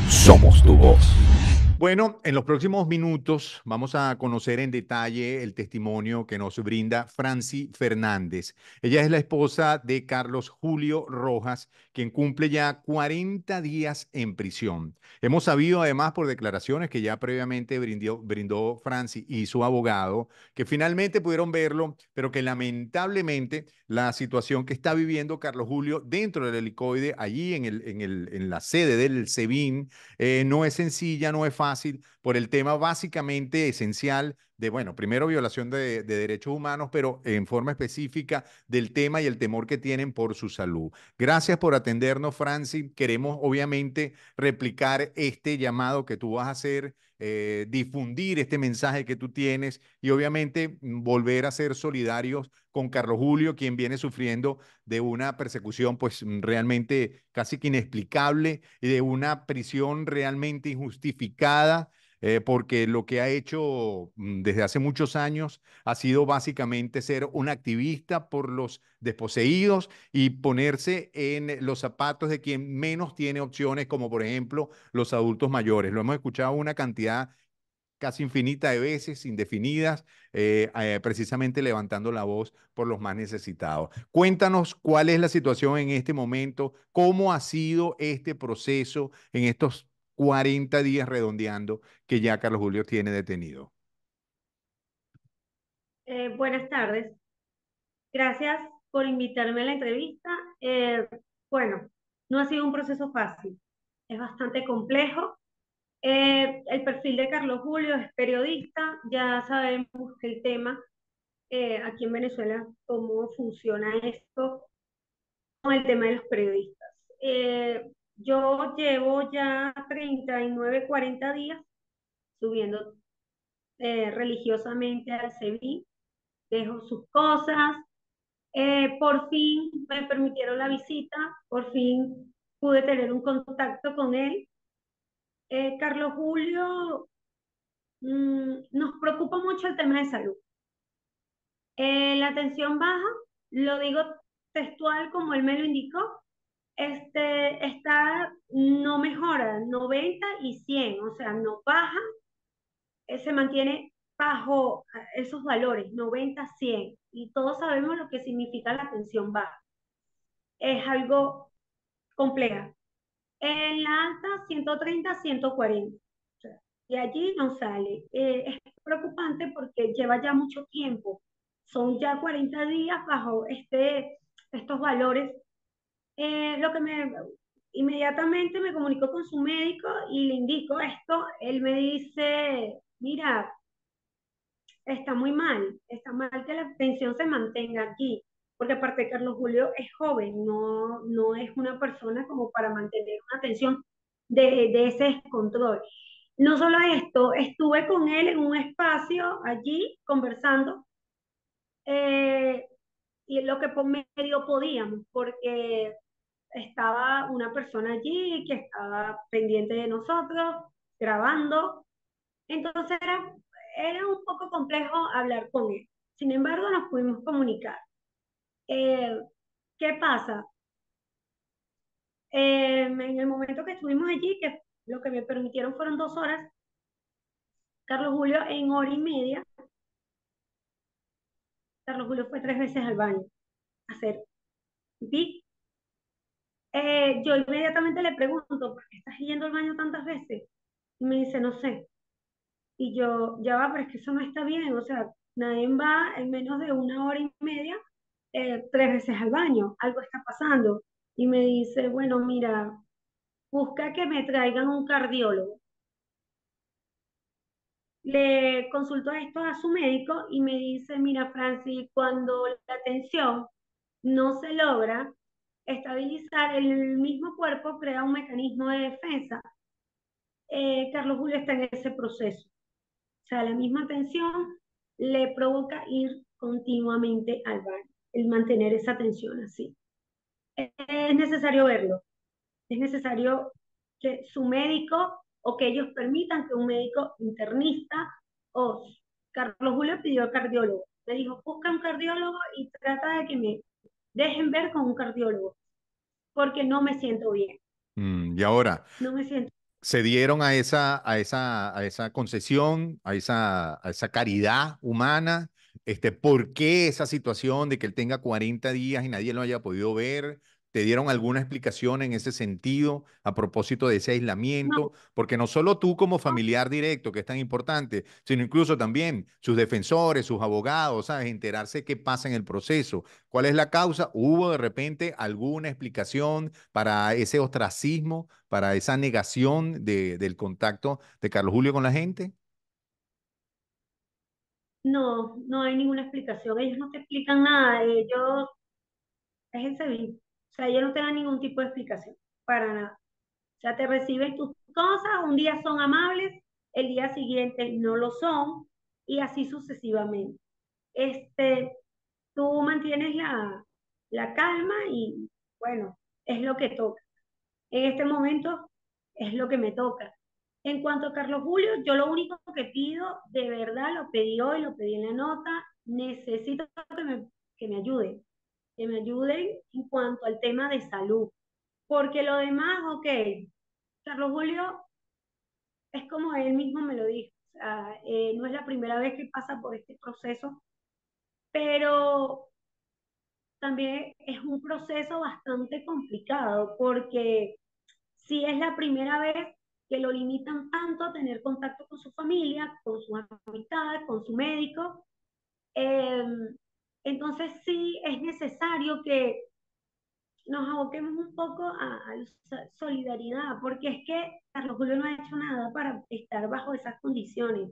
Somos tu voz. Bueno, en los próximos minutos vamos a conocer en detalle el testimonio que nos brinda Franci Fernández. Ella es la esposa de Carlos Julio Rojas, quien cumple ya 40 días en prisión. Hemos sabido además por declaraciones que ya previamente brindó Franci y su abogado, que finalmente pudieron verlo, pero que lamentablemente la situación que está viviendo Carlos Julio dentro del helicoide, allí en la sede del SEBIN, no es sencilla, no es fácil, por el tema básicamente esencial de, bueno, primero violación de derechos humanos, pero en forma específica del tema y el temor que tienen por su salud. Gracias por atendernos, Franci. Queremos obviamente replicar este llamado que tú vas a hacer, difundir este mensaje que tú tienes y obviamente volver a ser solidarios con Carlos Julio, quien viene sufriendo de una persecución pues realmente casi que inexplicable y de una prisión realmente injustificada, porque lo que ha hecho desde hace muchos años ha sido básicamente ser un activista por los desposeídos y ponerse en los zapatos de quien menos tiene opciones, como por ejemplo los adultos mayores. Lo hemos escuchado una cantidad casi infinita de veces, indefinidas, precisamente levantando la voz por los más necesitados. Cuéntanos cuál es la situación en este momento, cómo ha sido este proceso en estos 40 días redondeando que ya Carlos Julio tiene detenido. Buenas tardes. Gracias por invitarme a la entrevista. Eh, bueno, no ha sido un proceso fácil. Es bastante complejo. El perfil de Carlos Julio es periodista. Ya sabemos que el tema aquí en Venezuela, cómo funciona esto con el tema de los periodistas. Yo llevo ya 39, 40 días subiendo religiosamente al SEBIN. Dejo sus cosas. Por fin me permitieron la visita, por fin pude tener un contacto con él. Carlos Julio, nos preocupa mucho el tema de salud. La tensión baja, lo digo textual como él me lo indicó, no mejora, 90 y 100, o sea, no baja, se mantiene bajo esos valores, 90, 100, y todos sabemos lo que significa la tensión baja. Es algo compleja. En la alta, 130, 140. O sea, de allí no sale. Es preocupante porque lleva ya mucho tiempo. Son ya 40 días bajo estos valores. Lo que inmediatamente me comunico con su médico y le indico esto. Él me dice, mira, está mal que la tensión se mantenga aquí, porque aparte Carlos Julio es joven, no es una persona como para mantener una tensión de ese descontrol. No solo esto, estuve con él en un espacio allí conversando, eh, y lo que por medio podíamos, porque estaba una persona allí que estaba pendiente de nosotros, grabando, entonces era un poco complejo hablar con él. Sin embargo, nos pudimos comunicar. Eh, ¿Qué pasa? En el momento que estuvimos allí, que lo que me permitieron fueron 2 horas, Carlos Julio en hora y media, Carlos Julio fue 3 veces al baño a hacer pipí. Yo inmediatamente le pregunto, ¿por qué estás yendo al baño tantas veces? Y me dice, no sé. Y yo, ya va, pero es que eso no está bien, o sea, nadie va en menos de una hora y media 3 veces al baño, algo está pasando. Y me dice, bueno, mira, busca que me traigan un cardiólogo. Le consulto esto a su médico y me dice, mira, Francis, cuando la tensión no se logra estabilizar, el mismo cuerpo crea un mecanismo de defensa. Carlos Julio está en ese proceso. O sea, la misma tensión le provoca ir continuamente al baño, el mantener esa tensión así. Es necesario verlo, es necesario que su médico o que ellos permitan que un médico internista o Carlos Julio pidió al cardiólogo. Le dijo, busca un cardiólogo y trata de que me dejen ver con un cardiólogo, porque no me siento bien, Y ahora, no me siento. se dieron a esa concesión, a esa caridad humana. ¿Por qué esa situación de que él tenga 40 días y nadie lo haya podido ver? ¿Te dieron alguna explicación en ese sentido a propósito de ese No, aislamiento? Porque no solo tú como no, familiar directo, que es tan importante, sino incluso también sus defensores, sus abogados, ¿sabes? Enterarse qué pasa en el proceso. ¿Cuál es la causa? ¿Hubo de repente alguna explicación para ese ostracismo, para esa negación del contacto de Carlos Julio con la gente? no, no hay ninguna explicación. Ellos no te explican nada. Ellos, es el SEBIN. O sea, ellos no te dan ningún tipo de explicación, para nada. O sea, te reciben tus cosas, un día son amables, el día siguiente no lo son, y así sucesivamente. Este, tú mantienes la calma y bueno, es lo que toca. En este momento es lo que me toca. En cuanto a Carlos Julio, yo lo único que pido, de verdad, lo pedí hoy, lo pedí en la nota, necesito que me ayuden, que me ayuden en cuanto al tema de salud, porque lo demás, ok, Carlos Julio es como él mismo me lo dijo, o sea, no es la primera vez que pasa por este proceso, pero también es un proceso bastante complicado porque si es la primera vez que lo limitan tanto a tener contacto con su familia, con sus amistades, con su médico, eh, entonces sí es necesario que nos aboquemos un poco a solidaridad, porque es que Carlos Julio no ha hecho nada para estar bajo esas condiciones,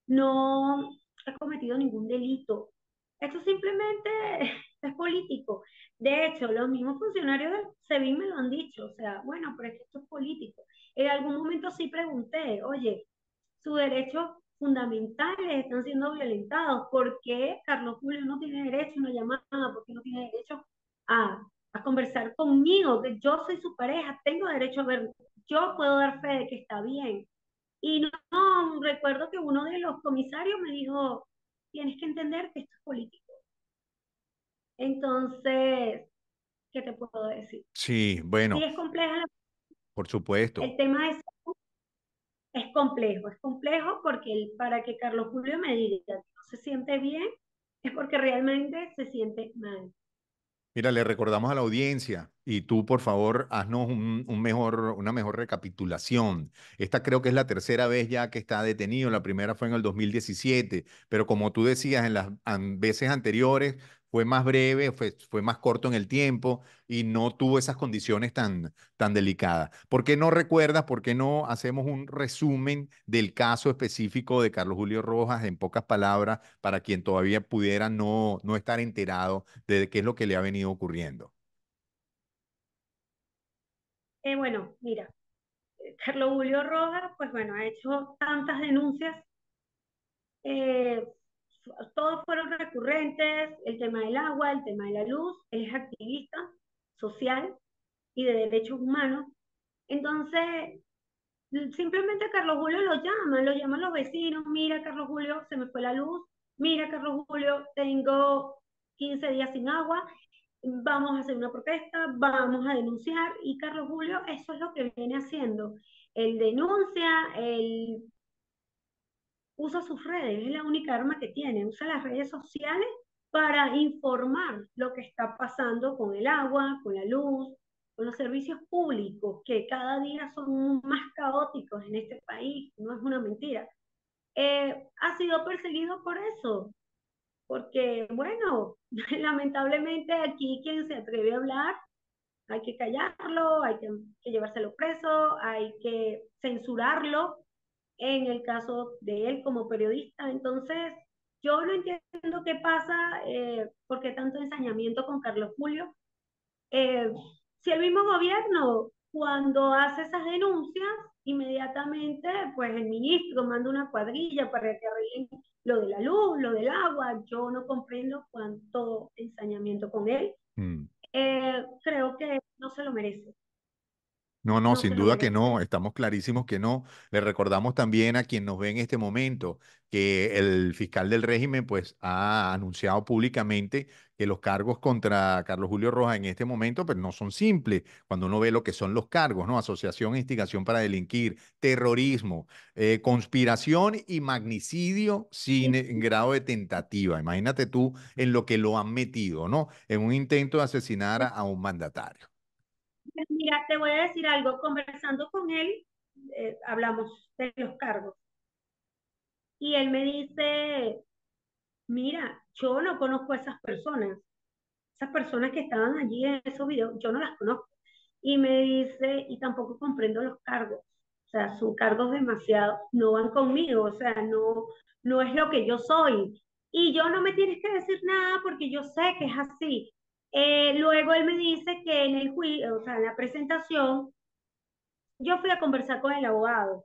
no ha cometido ningún delito. Esto simplemente es político. De hecho, los mismos funcionarios del SEBIN me lo han dicho. O sea, bueno, pero es que esto es político. En algún momento sí pregunté, oye, sus derechos fundamentales están siendo violentados. ¿Por qué Carlos Julio no tiene derecho a una llamada? ¿Por qué no tiene derecho a conversar conmigo? Que yo soy su pareja, tengo derecho a ver, yo puedo dar fe de que está bien. Y no, no, recuerdo que uno de los comisarios me dijo, tienes que entender que esto es político. Entonces, ¿qué te puedo decir? Sí, Sí bueno, es compleja, por el supuesto. tema es complejo porque para que Carlos Julio me diga que no se siente bien, es porque realmente se siente mal. Mira, le recordamos a la audiencia y tú, por favor, haznos una mejor recapitulación. Esta creo que es la tercera vez ya que está detenido. La primera fue en el 2017, pero como tú decías, en las veces anteriores fue más breve, fue más corto en el tiempo y no tuvo esas condiciones tan delicadas. ¿Por qué no recuerdas, por qué no hacemos un resumen del caso específico de Carlos Julio Rojas en pocas palabras para quien todavía pudiera no estar enterado de qué es lo que le ha venido ocurriendo? Bueno, mira, Carlos Julio Rojas, pues bueno, ha hecho tantas denuncias, eh, todos fueron recurrentes, el tema del agua, el tema de la luz, él es activista social y de derechos humanos. Entonces, simplemente Carlos Julio lo llaman los vecinos, mira Carlos Julio, se me fue la luz, mira Carlos Julio, tengo 15 días sin agua, vamos a hacer una protesta, vamos a denunciar, y Carlos Julio eso es lo que viene haciendo. Él denuncia, él usa sus redes, es la única arma que tiene, usa las redes sociales para informar lo que está pasando con el agua, con la luz, con los servicios públicos, que cada día son más caóticos en este país, no es una mentira. Ha sido perseguido por eso, porque, bueno, lamentablemente aquí quien se atreve a hablar, hay que callarlo, que llevárselo preso, hay que censurarlo, en el caso de él como periodista. Entonces, yo no entiendo qué pasa, por qué tanto ensañamiento con Carlos Julio. Eh, si el mismo gobierno, cuando hace esas denuncias, inmediatamente, pues el ministro manda una cuadrilla para que arreglen lo de la luz, lo del agua. Yo no comprendo cuánto ensañamiento con él. Mm. Creo que no se lo merece. No, no, No sin se lo duda voy a que no, hacer. estamos clarísimos que no. Le recordamos también a quien nos ve en este momento que el fiscal del régimen pues ha anunciado públicamente que los cargos contra Carlos Julio Rojas en este momento pues no son simples. Cuando uno ve lo que son los cargos, ¿no? Asociación e instigación para delinquir, terrorismo, conspiración y magnicidio sin grado de tentativa. Imagínate tú en lo que lo han metido, ¿no? En un intento de asesinar a un mandatario. Mira, te voy a decir algo, conversando con él, hablamos de los cargos y él me dice, mira, yo no conozco a esas personas que estaban allí en esos videos, yo no las conozco. Y me dice, y tampoco comprendo los cargos, o sea, son cargos demasiado, no van conmigo, o sea, no, no es lo que yo soy. Y yo no me tienes que decir nada porque yo sé que es así. Luego él me dice que en el juicio, o sea, en la presentación, yo fui a conversar con el abogado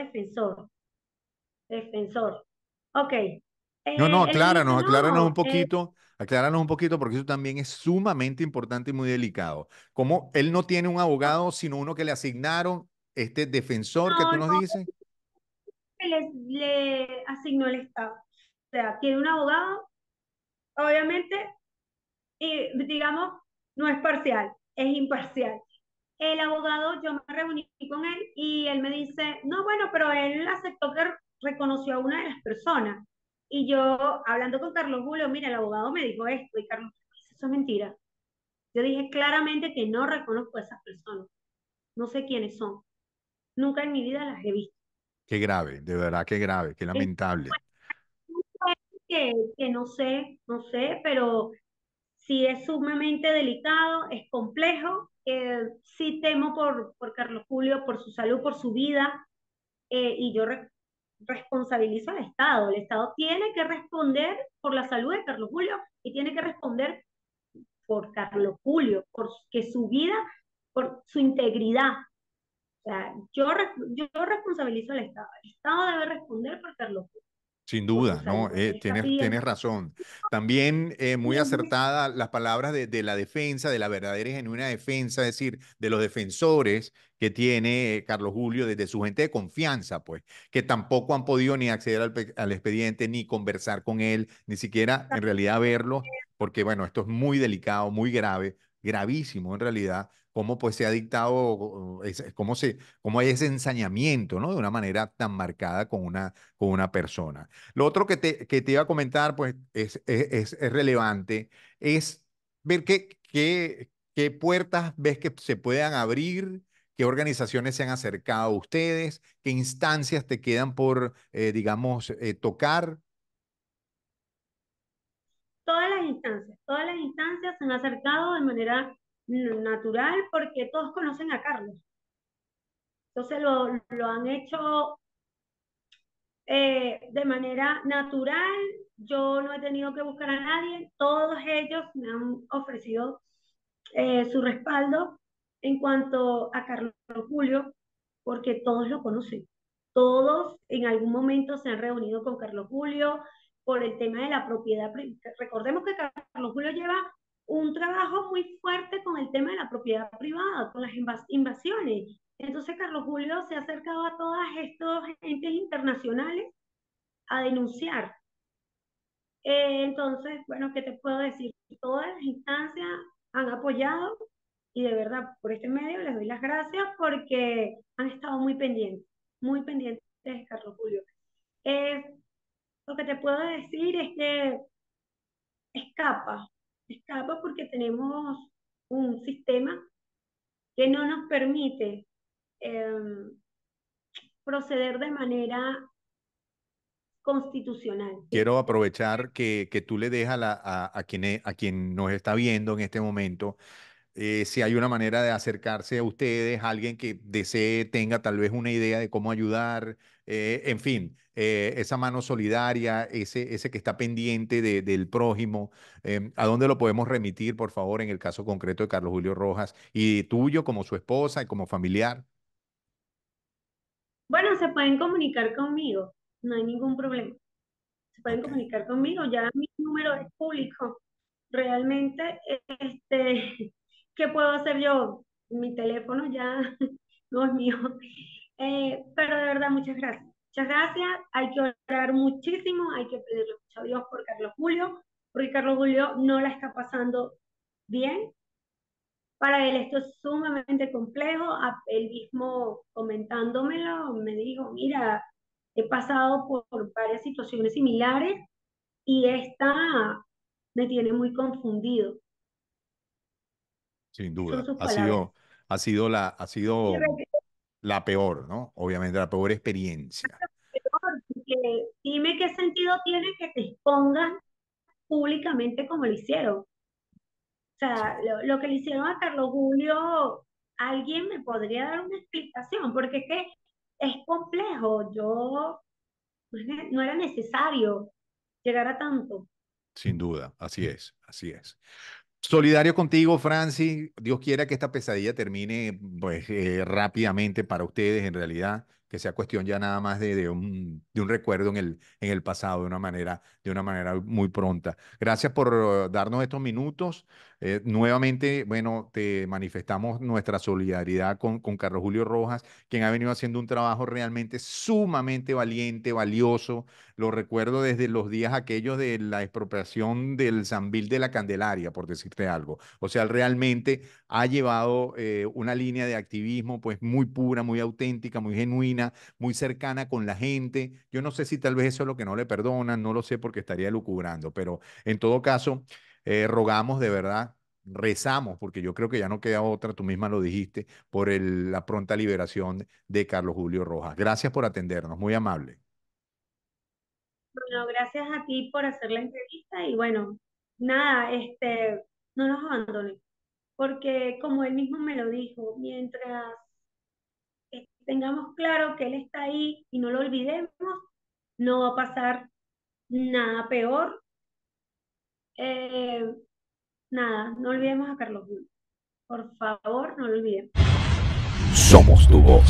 defensor. Ok. No, no, Él me dice, no, acláranos un poquito, porque eso también es sumamente importante y muy delicado. Como él no tiene un abogado, sino uno que le asignaron este defensor que tú no, nos no, dices. que le asignó el Estado. O sea, tiene un abogado, obviamente, y digamos, no es parcial, es imparcial. El abogado, yo me reuní con él y él me dice, no, bueno, pero él aceptó que reconoció a una de las personas. Y yo, hablando con Carlos Julio, mira, el abogado me dijo esto y Carlos, eso es mentira. Yo dije claramente que no reconozco a esas personas, no sé quiénes son, nunca en mi vida las he visto. Qué grave, de verdad, qué grave, qué Es lamentable. que no sé, no sé, pero sí es sumamente delicado, es complejo. Sí temo por Carlos Julio, por su salud, por su vida, y yo responsabilizo al Estado. El Estado tiene que responder por la salud de Carlos Julio y tiene que responder por Carlos Julio, por que su vida, por su integridad. O sea, yo responsabilizo al Estado. El Estado debe responder por Carlos Julio, Sin por su duda, ¿no? salud. Él está Tienes pidiendo. razón. También muy acertada las palabras de la defensa, de la verdadera y genuina defensa, es decir, de los defensores que tiene Carlos Julio desde su gente de confianza, pues, que tampoco han podido ni acceder al expediente, ni conversar con él, ni siquiera en realidad verlo, porque bueno, esto es muy delicado, muy grave, gravísimo en realidad, cómo pues se ha dictado, cómo hay ese ensañamiento, ¿no? De una manera tan marcada con una persona. Lo otro que te iba a comentar, pues es relevante, es ver qué puertas ves que se puedan abrir, qué organizaciones se han acercado a ustedes, qué instancias te quedan por, digamos, tocar. Todas las instancias se han acercado de manera natural porque todos conocen a Carlos. Entonces lo han hecho de manera natural. Yo no he tenido que buscar a nadie. Todos ellos me han ofrecido su respaldo en cuanto a Carlos Julio, porque todos lo conocen. Todos en algún momento se han reunido con Carlos Julio por el tema de la propiedad. Recordemos que Carlos Julio lleva un trabajo muy fuerte con el tema de la propiedad privada, con las invasiones. Entonces Carlos Julio se ha acercado a todos estos entes internacionales a denunciar. Entonces, bueno, ¿qué te puedo decir? Todas las instancias han apoyado y de verdad por este medio les doy las gracias porque han estado muy pendientes de Carlos Julio. Eh, lo que te puedo decir es que escapa, escapa porque tenemos un sistema que no nos permite eh, proceder de manera constitucional. Quiero aprovechar que tú le dejas a quien nos está viendo en este momento si hay una manera de acercarse a ustedes, alguien que desee, tenga tal vez una idea de cómo ayudar, en fin, esa mano solidaria, ese que está pendiente del prójimo, ¿a dónde lo podemos remitir, por favor, en el caso concreto de Carlos Julio Rojas y tuyo como su esposa y como familiar? Bueno, se pueden comunicar conmigo, no hay ningún problema. Se pueden Ok. comunicar conmigo, ya mi número es público. Realmente, ¿qué puedo hacer yo? mi teléfono ya no es mío. Pero de verdad, muchas gracias. Muchas gracias. Hay que orar muchísimo, hay que pedirle mucho a Dios por Carlos Julio, porque Carlos Julio no la está pasando bien. Para él esto es sumamente complejo. Él mismo comentándomelo me dijo, mira, he pasado por varias situaciones similares y esta me tiene muy confundido. Sin Son duda. sus palabras. Ha Y sido la peor, ¿no? Obviamente la peor experiencia. dime qué sentido tiene que te expongan públicamente como lo hicieron. O Sí, sea, lo que le hicieron a Carlos Julio, alguien me podría dar una explicación, porque es que es complejo. No era necesario llegar a tanto. sin duda. Así es, así es. Solidario contigo, Francis. Dios quiera que esta pesadilla termine pues, rápidamente para ustedes, en realidad, que sea cuestión ya nada más de un recuerdo en el pasado de una manera muy pronta. Gracias por darnos estos minutos. Nuevamente, bueno, te manifestamos nuestra solidaridad con Carlos Julio Rojas, quien ha venido haciendo un trabajo realmente sumamente valiente, valioso. Lo recuerdo desde los días aquellos de la expropiación del Sambil de la Candelaria, por decirte algo. O sea, él realmente ha llevado una línea de activismo pues muy pura, muy auténtica, muy genuina, muy cercana con la gente. Yo no sé si tal vez eso es lo que no le perdonan, no lo sé porque estaría lucubrando, pero en todo caso, rogamos de verdad. Rezamos, porque yo creo que ya no queda otra, tú misma lo dijiste, por la pronta liberación de Carlos Julio Rojas. Gracias por atendernos, muy amable. Bueno, gracias a ti por hacer la entrevista y bueno, nada, no nos abandones, porque como él mismo me lo dijo, mientras tengamos claro que él está ahí y no lo olvidemos, no va a pasar nada peor. Eh, nada, no olvidemos a Carlos Julio. Por favor, no lo olvidemos. Somos tu voz.